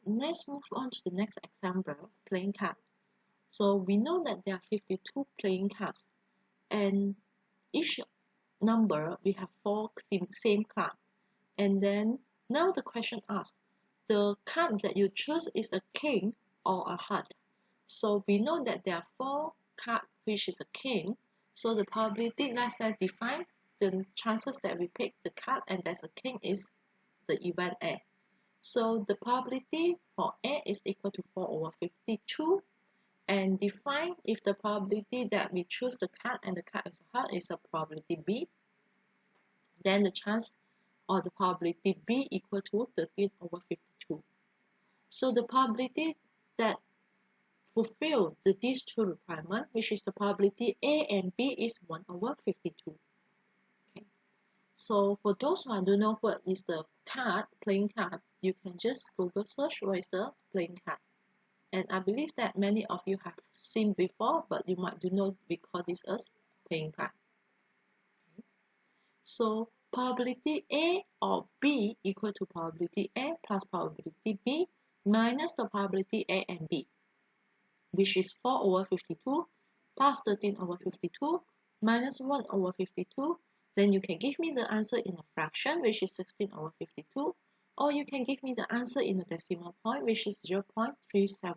let's move on to the next example, playing card. So we know that there are 52 playing cards, and each number we have 4 same card. And then now the question asks, the card that you choose is a king or a heart. So we know that there are 4 cards which is a king. So the probability, let's say define the chances that we pick the card and there's a king is the event A. So the probability for A is equal to 4 over 52, and define if the probability that we choose the card and the card is a heart is a probability B, then the chance or the probability B equal to 13 over 52. So the probability that fulfill these two requirements, which is the probability A and B, is 1 over 52. Okay. So for those who don't know what is the card, playing card, you can just Google search what is the playing card. And I believe that many of you have seen before, but you might do not recall this as playing card. Okay. So probability A or B equal to probability A plus probability B minus the probability A and B, which is 4 over 52 plus 13 over 52 minus 1 over 52. Then you can give me the answer in a fraction, which is 16 over 52, or you can give me the answer in a decimal point, which is 0.377.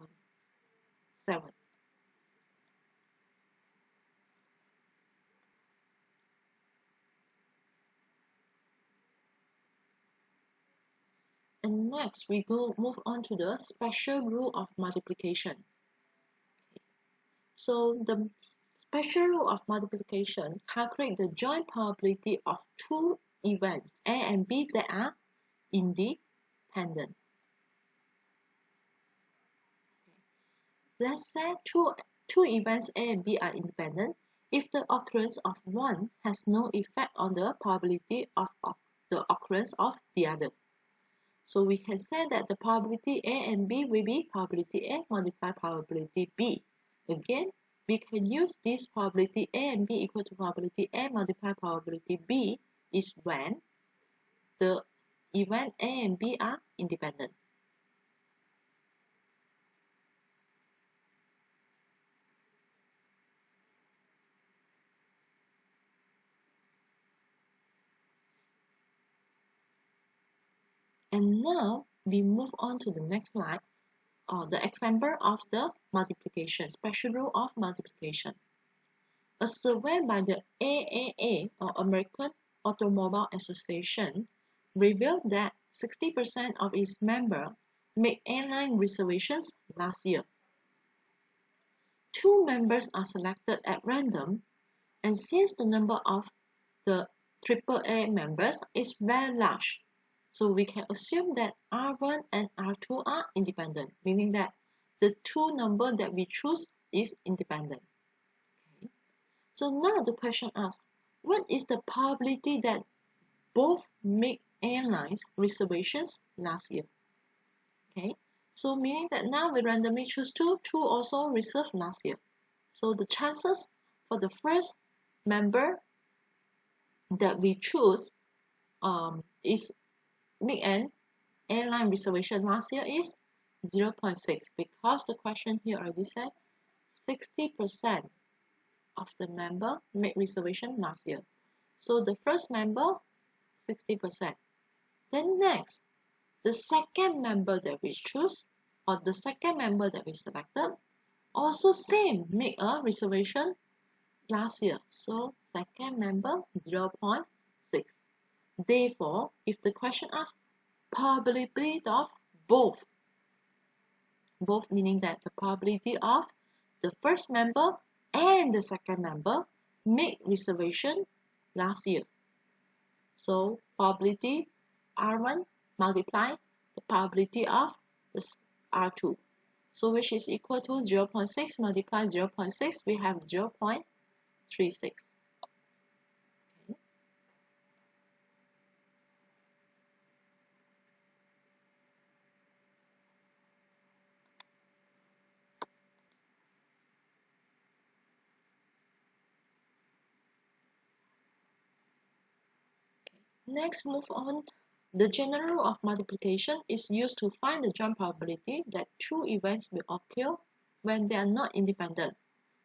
And next, we move on to the special rule of multiplication. So the special rule of multiplication calculates the joint probability of two events A and B that are independent. Let's say two events A and B are independent if the occurrence of one has no effect on the probability of the occurrence of the other. So we can say that the probability A and B will be probability A multiplied probability B. Again, we can use this probability A and B equal to probability A multiplied probability B is when the event A and B are independent. And now we move on to the next slide, the example of the multiplication, special rule of multiplication. A survey by the AAA, or American Automobile Association, revealed that 60% of its members made airline reservations last year. 2 members are selected at random, and since the number of the AAA members is very large, so we can assume that R1 and R2 are independent, meaning that the two number that we choose is independent. Okay. So now the question asks, what is the probability that both make airlines reservations last year? Okay. So meaning that now we randomly choose two also reserved last year. So the chances for the first member that we choose is make an airline reservation last year is 0.6, because the question here already said 60% of the member made reservation last year. So the first member, 60%. Then next, the second member that we choose, or the second member that we selected, also same, make a reservation last year. So second member, 0.6. Therefore, if the question asks probability of both meaning that the probability of the first member and the second member make reservation last year. So probability R1 multiply the probability of this R2. So which is equal to 0.6 multiply 0.6, we have 0.36. Next, move on The general rule of multiplication is used to find the joint probability that two events will occur when they are not independent.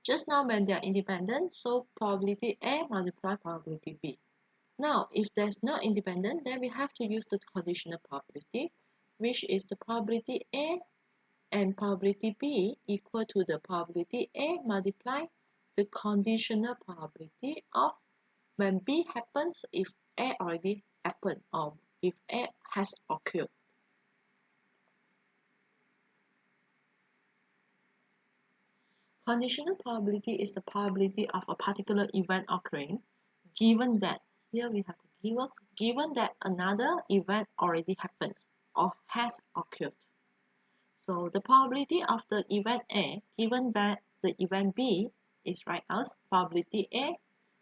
Just now when they are independent, so probability A multiply probability B. Now, if there's no independent, then we have to use the conditional probability, which is the probability A and probability B equal to the probability A multiply the conditional probability of when B happens if A already happened or if A has occurred. Conditional probability is the probability of a particular event occurring given that, here we have the keywords, given that another event already happens or has occurred. So the probability of the event A given that the event B is right as probability A,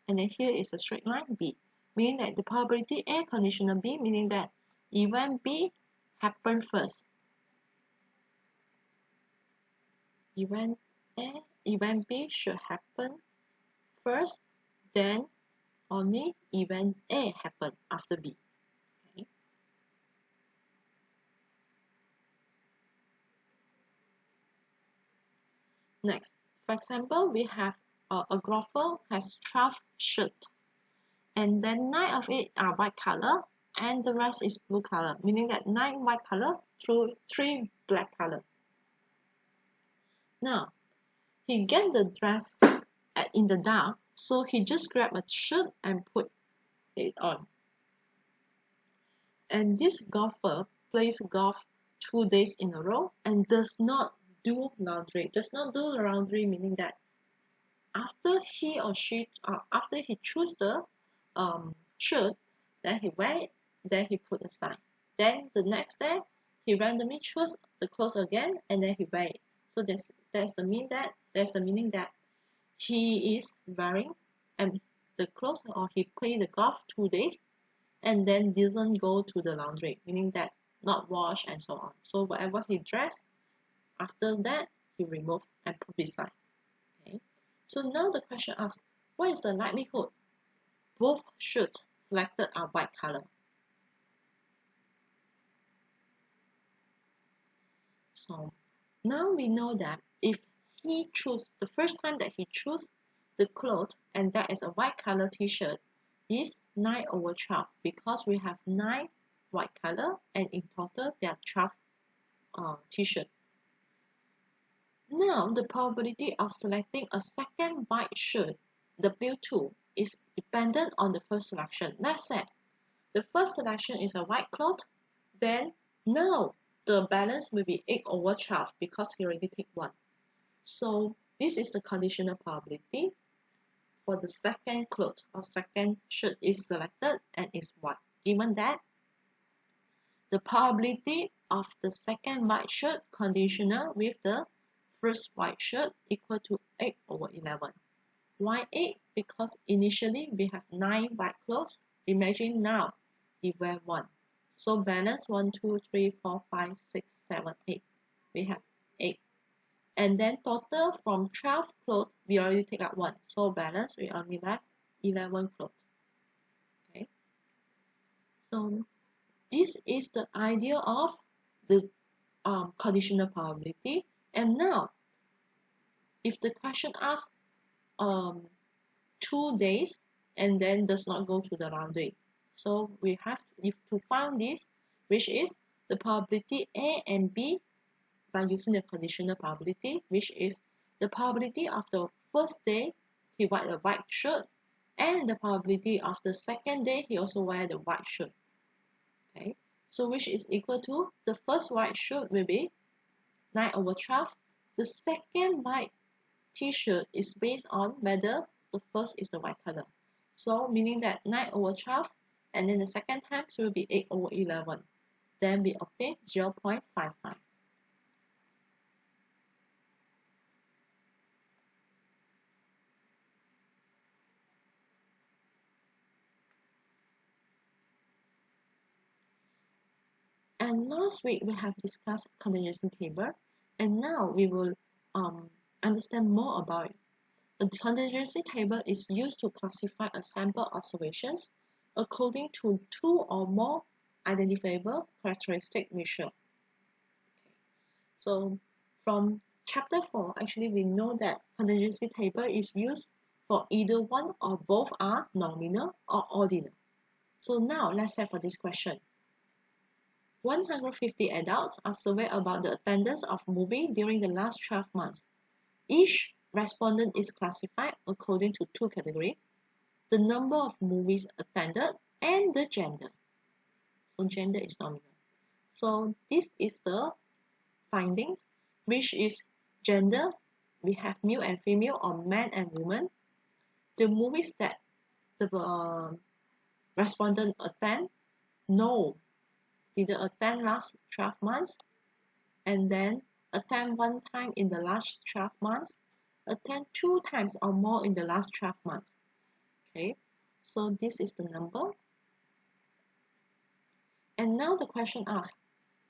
and then here is a straight line B, meaning that the probability A conditional B, meaning that event B happened first. Event B should happen first, then only event A happen after B. Okay. Next, for example, we have a golfer has 12 shirts, and then 9 of it are white color, and the rest is blue color, meaning that 9 white color through 3 black color. Now, he get the dress in the dark, so he just grab a shirt and put it on. And this golfer plays golf 2 days in a row and does not do laundry. Does not do laundry, meaning that after he or she after he choose the shirt, then he wear it, then he put aside. Then the next day he randomly choose the clothes again and then he wear it. So there's the meaning that he is wearing and the clothes, or he play the golf 2 days and then doesn't go to the laundry, meaning that not wash and so on. So whatever he dress, after that he remove and put beside. Okay. So now the question asks, what is the likelihood both shirts selected are white color? So now we know that if he choose the first time that he choose the cloth and that is a white color t-shirt, is 9/12 because we have 9 white color and in total there are 12 t-shirt. Now the probability of selecting a second white shirt, W2, is dependent on the first selection. Let's say the first selection is a white cloth, then now the balance will be 8/12 because he already take 1. So this is the conditional probability for the second cloth or second shirt is selected and is 1. Given that the probability of the second white shirt conditional with the first white shirt equal to 8/11. Why 8? Because initially we have 9 white clothes. Imagine now he wear 1. So balance 1, 2, 3, 4, 5, 6, 7, 8. We have 8. And then total from 12 clothes, we already take out 1. So balance, we only left 11 clothes. Okay. So this is the idea of the conditional probability. And now, if the question asks 2 days and then does not go to the laundry, so we have to find this, which is the probability A and B by using the conditional probability, which is the probability of the first day he wear the white shirt and the probability of the second day he also wear the white shirt. Okay, so which is equal to the first white shirt will be 9/12. The second white t-shirt is based on whether the first is the white color. So meaning that 9/12 and then the second times will be 8/11. Then we obtain 0.55. And last week we have discussed contingency table, and now we will understand more about it. A contingency table is used to classify a sample observations according to 2 or more identifiable characteristic measure. So from chapter 4, actually we know that contingency table is used for either one or both are nominal or ordinal. So now let's say for this question. 150 adults are surveyed about the attendance of movie during the last 12 months. Each respondent is classified according to two categories: the number of movies attended and the gender. So gender is nominal. So this is the findings, which is gender. We have male and female or man and woman. The movies that the respondent attend, no, didn't attend last 12 months, and then attend one time in the last 12 months, attend 2 times or more in the last 12 months. Okay, so this is the number. And now the question asks,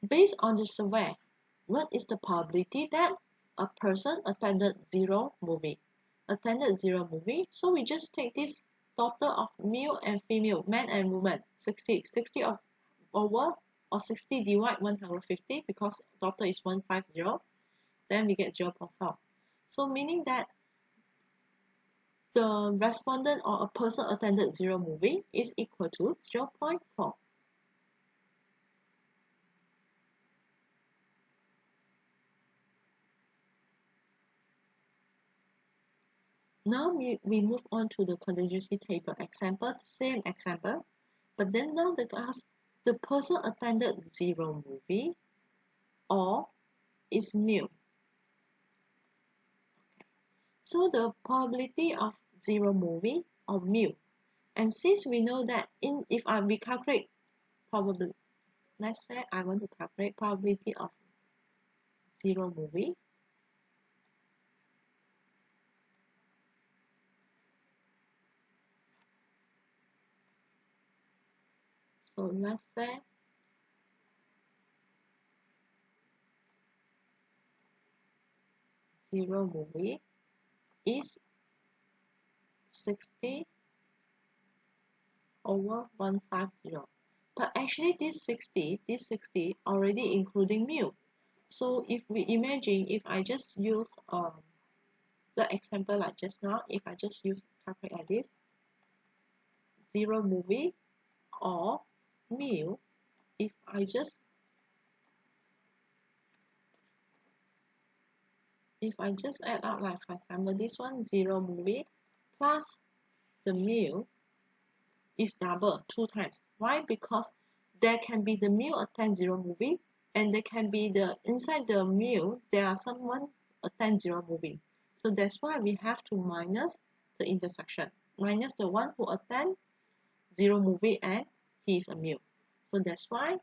based on the survey, what is the probability that a person attended 0 movie? Attended 0 movie, so we just take this total of male and female, man and woman, 60 of over, or 60 divide 150, because total is 150, then we get 0.4. So meaning that the respondent or a person attended 0 movie is equal to 0.4. Now we move on to the contingency table example, same example, but then now the ask, the person attended 0 movie or is male. So the probability of 0 movie or male, and since we know that if we calculate probability, let's say I want to calculate probability of 0 movie. So let's say zero movie is 60 over 150. But actually this 60 already including male. So if we imagine, if I just use the example like just now, if I just use calculate like this, 0 movie or male, if I just add up, like for example this one, 0 movie plus the male is double 2 times. Why? Because there can be the male attend 0 movie, and there can be the inside the male there are someone attend 0 movie. So that's why we have to minus the intersection, minus the one who attend 0 movie and he is a male. So that's why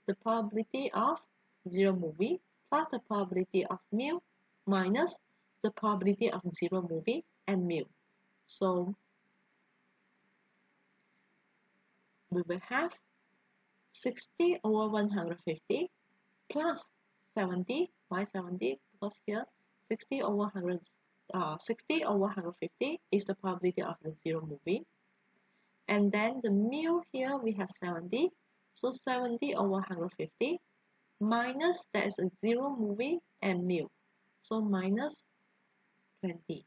the probability of 0 movie plus the probability of male minus the probability of 0 movie and male. So we will have 60 over 150 plus 70. Why 70? Because here 60 over 150 is the probability of the 0 movie. And then the male here we have 70. So 70 over 150 minus there is a 0 movie and male. So minus 20.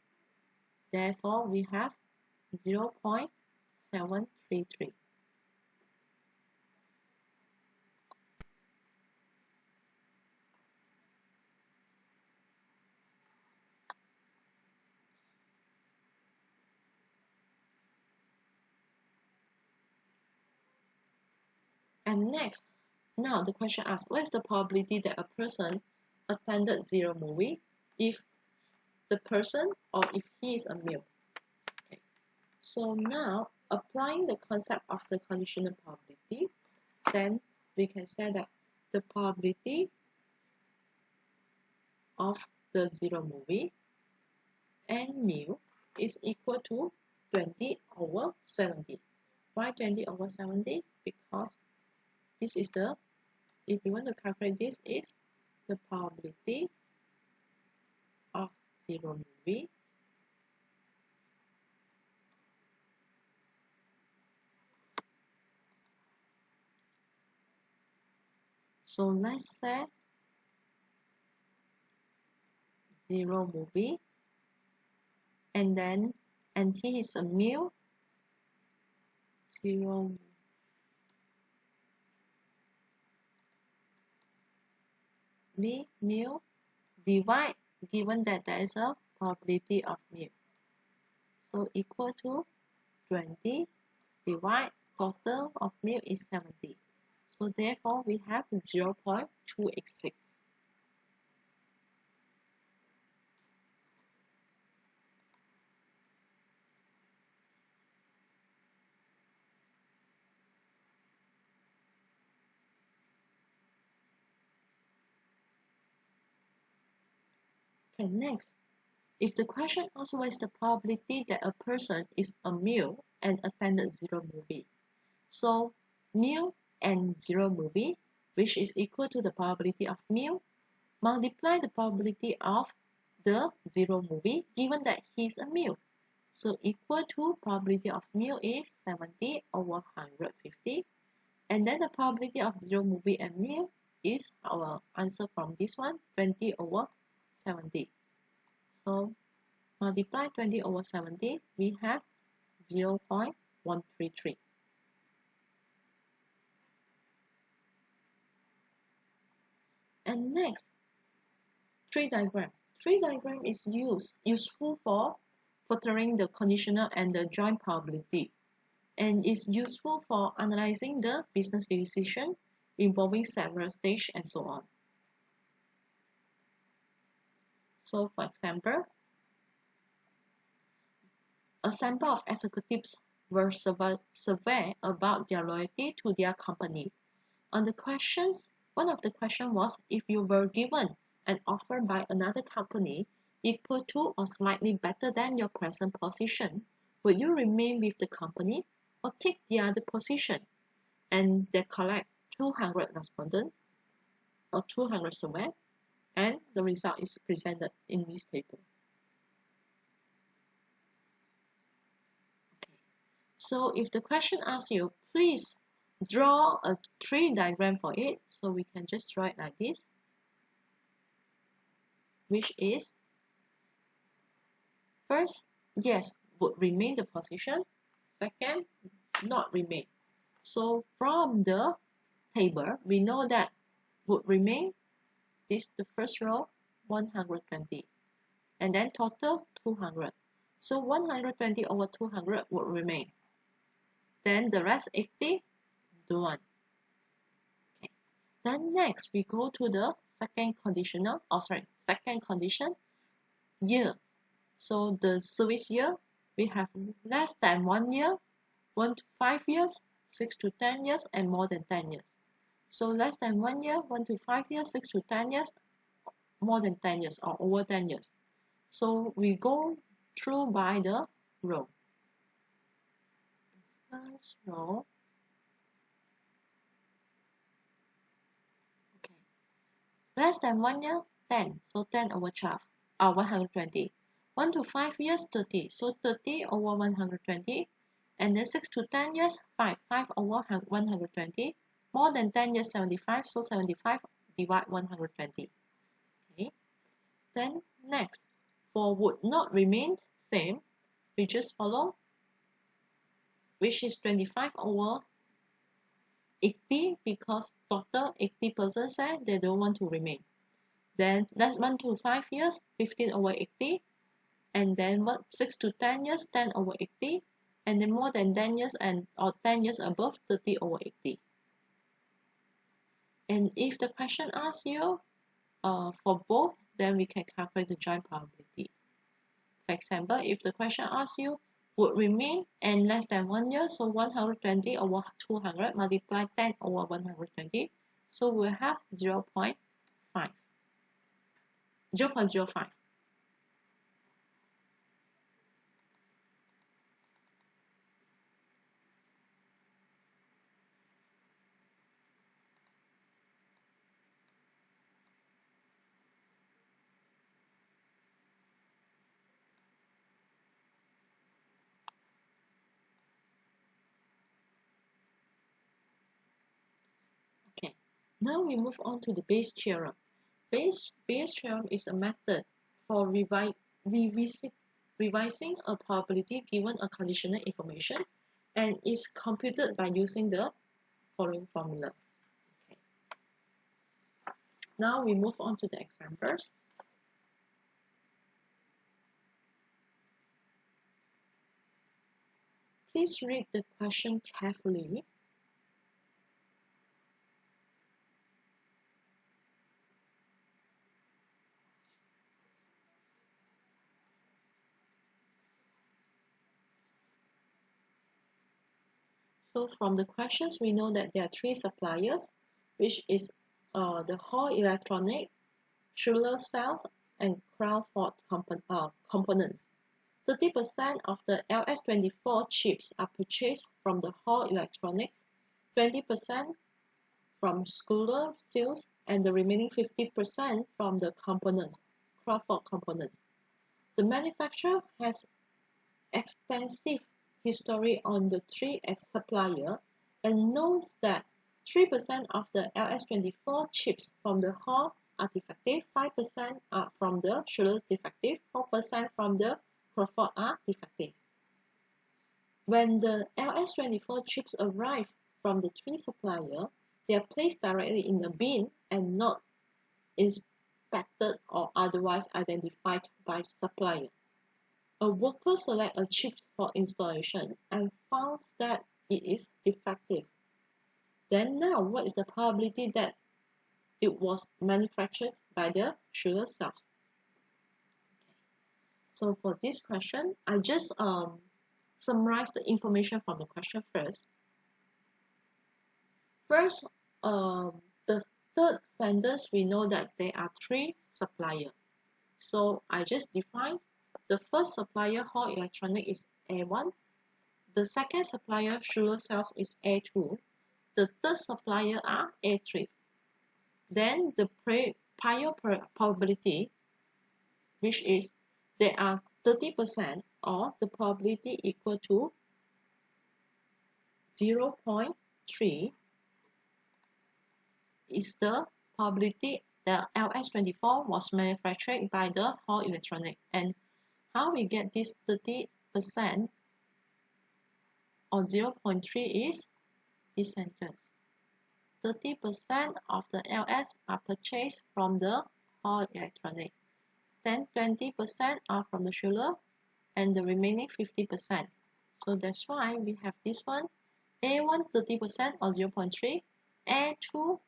Therefore we have 0.733. And next, now the question asks, what is the probability that a person attended 0 movie if the person or if he is a male? Okay. So now, applying the concept of the conditional probability, then we can say that the probability of the 0 movie and male is equal to 20 over 70. Why 20 over 70? Because this is the, if you want to calculate this, is the probability of 0 movie So let's say 0 movie, and he is a male. 0 male divide, given that there is a probability of male, so equal to 20 divide total of male is 70. So therefore we have 0.286. Okay, next, if the question asks what is the probability that a person is a male and attended 0 movie, so male and 0 movie, which is equal to the probability of male, multiply the probability of the 0 movie, given that he is a male. So equal to probability of male is 70 over 150. And then the probability of 0 movie and male is our answer from this one, 20 over 70. So multiply 20 over 70, we have 0.133. And next, tree diagram. Tree diagram is useful for portraying the conditional and the joint probability, and is useful for analyzing the business decision involving several stages and so on. So for example, a sample of executives were surveyed about their loyalty to their company. On the questions, one of the questions was, if you were given an offer by another company equal to or slightly better than your present position, would you remain with the company or take the other position? And they collect 200 respondents or 200 survey, and the result is presented in this table. Okay. So if the question asks you, please draw a tree diagram for it, so we can just draw it like this, which is, first, yes, would remain the position. Second, not remain. So from the table, we know that would remain, this the first row, 120, and then total 200. So 120 over 200 would remain. Then the rest 80, do one. Okay. Then next we go to the second condition, year. So the service year, we have less than 1 year, 1 to 5 years, 6 to 10 years, and more than 10 years. So less than 1 year, 1 to 5 years, 6 to 10 years, more than 10 years, or over 10 years. So we go through by the row. First row. Okay. Less than 1 year, 10. So 10 over 12, or 120. 1 to 5 years, 30. So 30 over 120. And then 6 to 10 years, 5. 5 over 120. More than 10 years, 75. So 75 divide 120. Okay. Then next, for would not remain same, we just follow, which is 25 over 80, because total 80% said they don't want to remain. Then that's 1 to 5 years, 15 over 80. And then 6 to 10 years, 10 over 80. And then more than 10 years or 10 years above, 30 over 80. And if the question asks you for both, then we can calculate the joint probability. For example, if the question asks you would remain and less than 1 year, so 120 over 200 multiply 10 over 120, so we'll have 0.05. Okay, Now we move on to the Bayes theorem. Bayes theorem is a method for revising a probability given a conditional information and is computed by using the following formula. Okay. Now we move on to the examples. Please read the question carefully. So from the questions, we know that there are three suppliers, which is the Hall Electronic, Schuler Cells, and Crawford components. 30% of the LS24 chips are purchased from the Hall Electronics, 20% from Schuler Cells, and the remaining 50% from the components, Crawford components. The manufacturer has extensive history on the three supplier and knows that 3% of the LS24 chips from the Hall are defective, 5% are from the Schuler defective, 4% from the Crawford are defective. When the LS24 chips arrive from the three supplier, they are placed directly in a bin and not inspected or otherwise identified by supplier. A worker selects a chip for installation and finds that it is defective. Then now, what is the probability that it was manufactured by the Schuler cells? So for this question, I just summarize the information from the question first. First, the third sentence, we know that there are three suppliers. So I just define the first supplier, Hall Electronic, is A1. The second supplier, Schuler Cells, is A2. The third supplier are A3. Then the prior probability, which is there are 30%, or the probability equal to 0.3, is the probability the LS24 was manufactured by the Hall Electronic. And how we get this 30% or 0.3 is this sentence. 30% of the LS are purchased from the Hall Electronic. Then 20% are from the Schuler and the remaining 50%. So that's why we have this one. A1 30% or 0.3, A2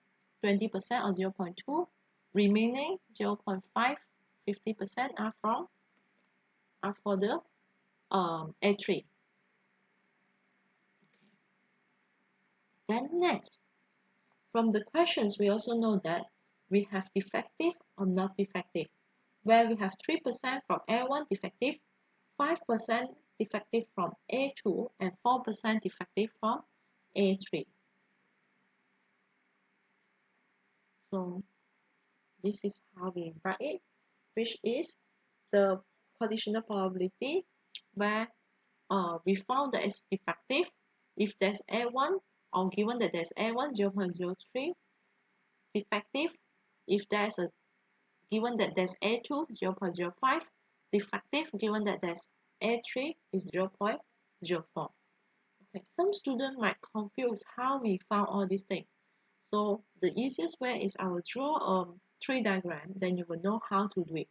20% or 0.2, remaining 0.5 50% are for the A3. Then next, from the questions, we also know that we have defective or not defective, where we have 3% from A1 defective, 5% defective from A2, and 4% defective from A3. So this is how we write it, which is the conditional probability where we found that it's defective if there's A1, or given that there's A1 0.03, defective if there's a given that there's A2 0.05, defective given that there's A3 is 0.04. Okay, some students might confuse how we found all these things. So the easiest way is I will draw a tree diagram, then you will know how to do it.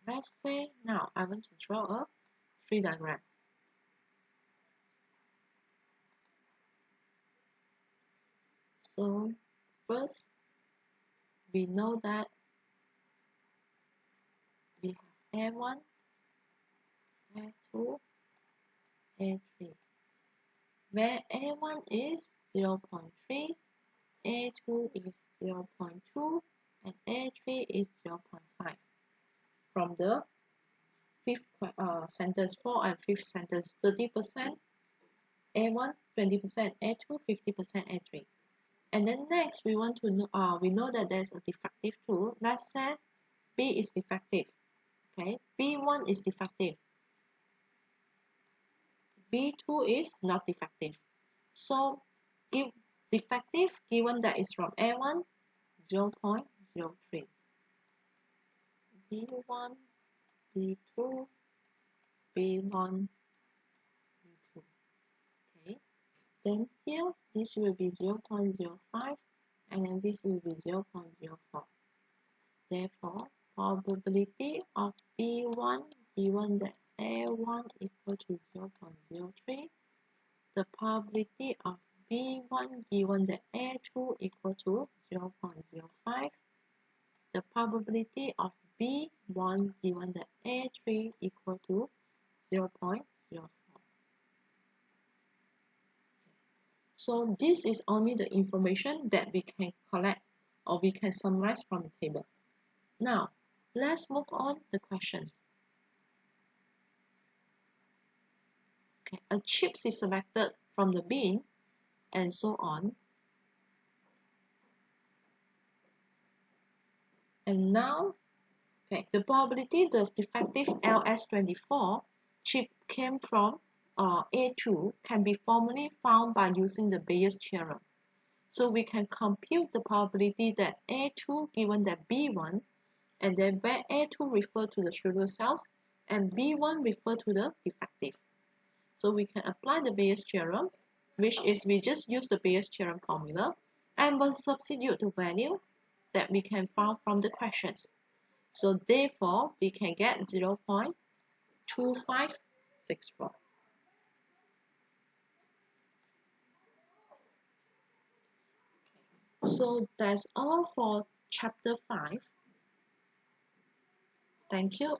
Let's say now I want to draw a tree diagram. So first, we know that we have A1, A2, A3, where A1 is 0.3, A2 is 0.2, and A3 is 0.5. from the fifth sentence, 4 and 5th sentence, 30%, A1, 20%, A2, 50%, A3. And then next, we want to know, we know that there's a defective too. Let's say B is defective. Okay, B1 is defective. B2 is not defective. So, give defective given that is from A1, 0.03. B1, B2, B1, B2. Okay. Then here, this will be 0.05 and then this will be 0.04. Therefore, probability of B1 given that A1 equal to 0.03, the probability of B1 given that A2 equal to 0.05, the probability of B1 given that A3 equal to 0.04. So this is only the information that we can collect or we can summarize from the table. Now, let's move on the questions. Okay, a chips is selected from the bin and so on. And now, okay, the probability the defective LS24 chip came from A2 can be formally found by using the Bayes theorem. So we can compute the probability that A2 given that B1 and then where A2 refer to the sugar cells and B1 refer to the defective. So we can apply the Bayes theorem, which is we just use the Bayes theorem formula and we'll substitute the value that we can find from the questions. So therefore, we can get 0.2564. So that's all for chapter 5. Thank you.